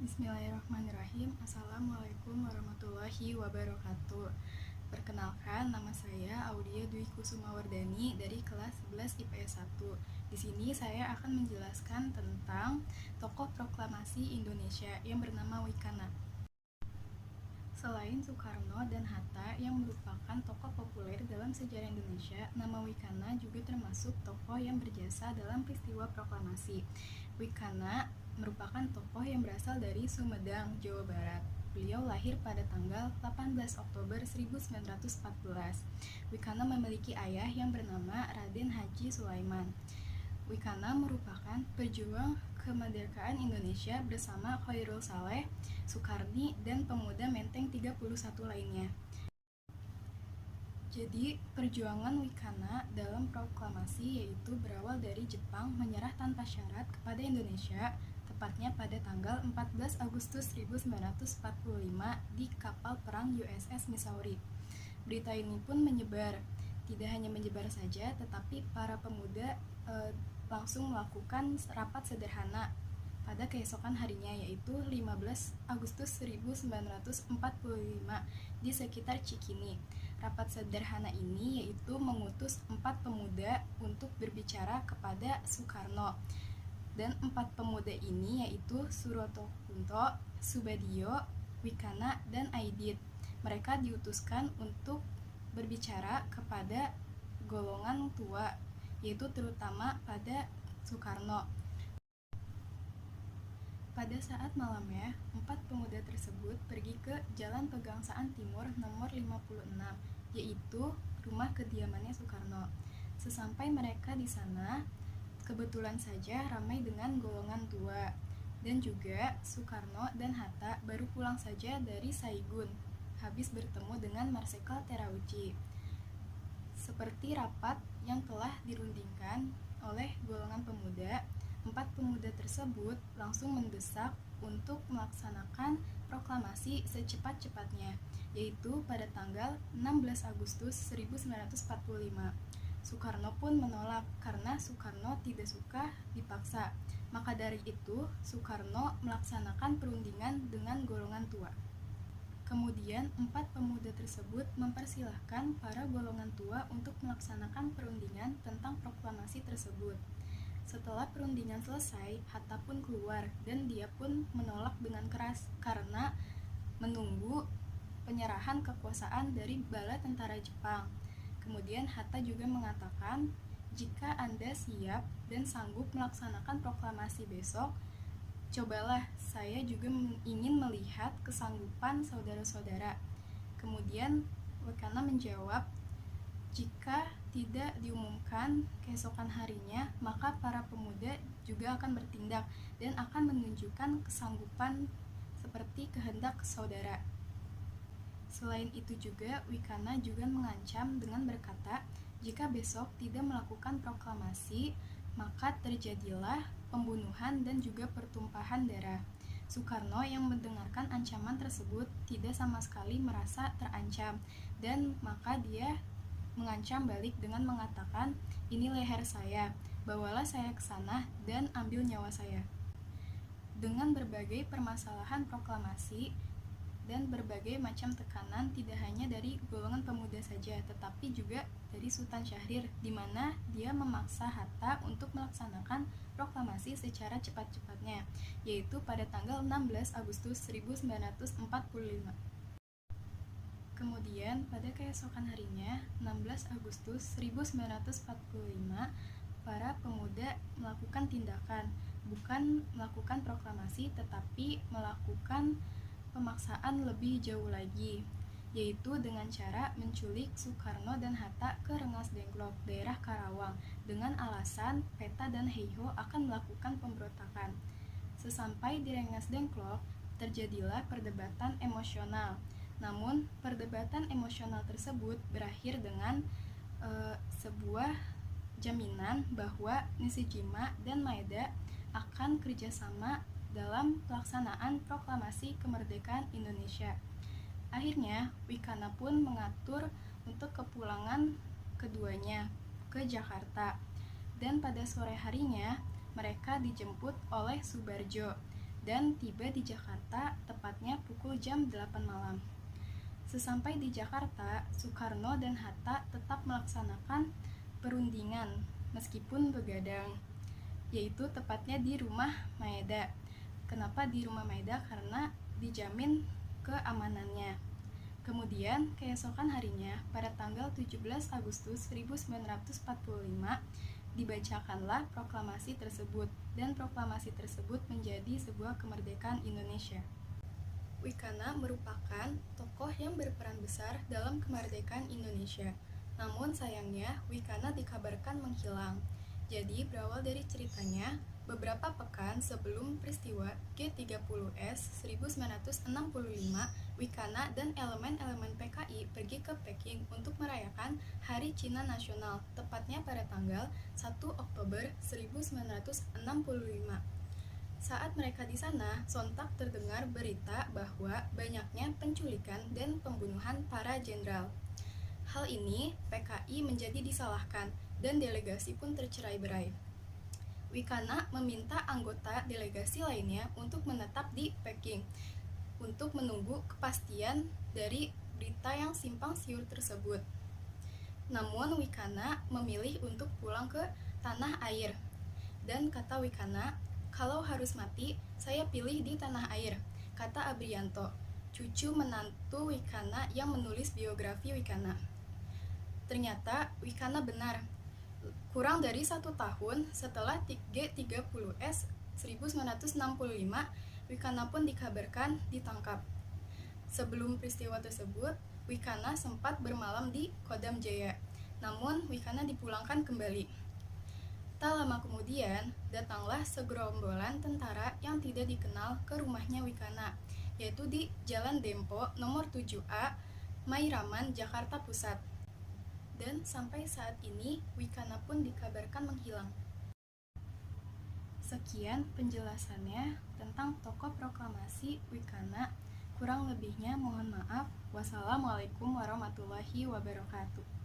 Bismillahirrahmanirrahim. Assalamualaikum warahmatullahi wabarakatuh. Perkenalkan, nama saya Audia Dwi Kusumawardani dari kelas 11 IPS 1. Di sini saya akan menjelaskan tentang tokoh proklamasi Indonesia yang bernama Wikana. Selain Soekarno dan Hatta yang merupakan tokoh populer dalam sejarah Indonesia, nama Wikana juga termasuk tokoh yang berjasa dalam peristiwa proklamasi. Wikana merupakan tokoh yang berasal dari Sumedang, Jawa Barat. Beliau lahir pada tanggal 18 Oktober 1914. Wikana memiliki ayah yang bernama Raden Haji Sulaiman. Wikana merupakan pejuang kemerdekaan Indonesia bersama Khairul Saleh, Soekarni, dan pemuda Menteng 31 lainnya. Jadi, perjuangan Wikana dalam proklamasi yaitu berawal dari Jepang menyerah tanpa syarat kepada Indonesia, tepatnya pada tanggal 14 Agustus 1945 di kapal perang USS Missouri. Berita ini pun menyebar. Tidak hanya menyebar saja, tetapi para pemuda langsung melakukan rapat sederhana pada keesokan harinya, yaitu 15 Agustus 1945 di sekitar Cikini. Rapat sederhana ini yaitu mengutus 4 pemuda untuk berbicara kepada Soekarno. Dan 4 pemuda ini yaitu Suroto Kunto, Subadio, Wikana, dan Aidit. Mereka diutuskan untuk berbicara kepada golongan tua, yaitu terutama pada Soekarno. Pada saat malamnya, 4 pemuda tersebut pergi ke Jalan Pegangsaan Timur nomor 56, yaitu rumah kediamannya Soekarno. Sesampai mereka di sana, kebetulan saja ramai dengan golongan tua. Dan juga Soekarno dan Hatta baru pulang saja dari Saigon, habis bertemu dengan Marsikal Terauchi. Seperti rapat yang telah dirundingkan oleh golongan pemuda, 4 pemuda tersebut langsung mendesak untuk melaksanakan proklamasi secepat-cepatnya, yaitu pada tanggal 16 Agustus 1945. Soekarno pun menolak karena Soekarno tidak suka dipaksa. Maka dari itu, Soekarno melaksanakan perundingan dengan golongan tua. Kemudian 4 pemuda tersebut mempersilahkan para golongan tua untuk melaksanakan perundingan tentang proklamasi tersebut. Setelah perundingan selesai, Hatta pun keluar dan dia pun menolak dengan keras karena menunggu penyerahan kekuasaan dari bala tentara Jepang. Kemudian Hatta juga mengatakan, jika Anda siap dan sanggup melaksanakan proklamasi besok, cobalah, saya juga ingin melihat kesanggupan saudara-saudara. Kemudian Wikana menjawab, jika tidak diumumkan keesokan harinya, maka para pemuda juga akan bertindak dan akan menunjukkan kesanggupan seperti kehendak saudara. Selain itu juga, Wikana juga mengancam dengan berkata, jika besok tidak melakukan proklamasi, maka terjadilah pembunuhan dan juga pertumpahan darah. Soekarno yang mendengarkan ancaman tersebut tidak sama sekali merasa terancam, dan maka dia mengancam balik dengan mengatakan, ini leher saya, bawalah saya ke sana dan ambil nyawa saya. Dengan berbagai permasalahan proklamasi dan berbagai macam tekanan tidak hanya dari golongan pemuda saja, tetapi juga dari Sultan Syahrir, di mana dia memaksa Hatta untuk melaksanakan proklamasi secara cepat-cepatnya, yaitu pada tanggal 16 Agustus 1945. Kemudian pada keesokan harinya, 16 Agustus 1945, para pemuda melakukan tindakan, bukan melakukan proklamasi tetapi melakukan pemaksaan lebih jauh lagi, yaitu dengan cara menculik Soekarno dan Hatta ke Rengas Dengklok, daerah Karawang, dengan alasan Peta dan Heiho akan melakukan pemberontakan. Sesampai di Rengas Dengklok, terjadilah perdebatan emosional. Namun, perdebatan emosional tersebut berakhir dengan sebuah jaminan bahwa Nishijima dan Maeda akan kerjasama dalam pelaksanaan proklamasi kemerdekaan Indonesia. Akhirnya, Wikana pun mengatur untuk kepulangan keduanya ke Jakarta. Dan pada sore harinya, mereka dijemput oleh Subarjo. dan tiba di Jakarta tepatnya pukul jam 8 malam. Sesampai di Jakarta, Soekarno dan Hatta tetap melaksanakan perundingan meskipun begadang, yaitu tepatnya di rumah Maeda. Kenapa di rumah Maeda? Karena dijamin keamanannya. Kemudian, keesokan harinya, pada tanggal 17 Agustus 1945, dibacakanlah proklamasi tersebut, dan proklamasi tersebut menjadi sebuah kemerdekaan Indonesia. Wikana merupakan tokoh yang berperan besar dalam kemerdekaan Indonesia. Namun sayangnya, Wikana dikabarkan menghilang. Jadi, berawal dari ceritanya, beberapa pekan sebelum peristiwa G30S 1965, Wikana dan elemen-elemen PKI pergi ke Peking untuk merayakan Hari Cina Nasional, tepatnya pada tanggal 1 Oktober 1965. Saat mereka di sana, sontak terdengar berita bahwa banyaknya penculikan dan pembunuhan para jenderal. Hal ini, PKI menjadi disalahkan, dan delegasi pun tercerai-berai. Wikana meminta anggota delegasi lainnya untuk menetap di Peking, untuk menunggu kepastian dari berita yang simpang siur tersebut. Namun Wikana memilih untuk pulang ke tanah air, dan kata Wikana, "Kalau harus mati, saya pilih di tanah air," kata Abrianto, cucu menantu Wikana yang menulis biografi Wikana. Ternyata Wikana benar. Kurang dari 1 tahun setelah G30S 1965, Wikana pun dikabarkan ditangkap. Sebelum peristiwa tersebut, Wikana sempat bermalam di Kodam Jaya, namun Wikana dipulangkan kembali. Tak lama kemudian, datanglah segerombolan tentara yang tidak dikenal ke rumahnya Wikana, yaitu di Jalan Dempo nomor 7A, Mairaman, Jakarta Pusat. Dan sampai saat ini, Wikana pun dikabarkan menghilang. Sekian penjelasannya tentang tokoh proklamasi Wikana. Kurang lebihnya mohon maaf. Wassalamualaikum warahmatullahi wabarakatuh.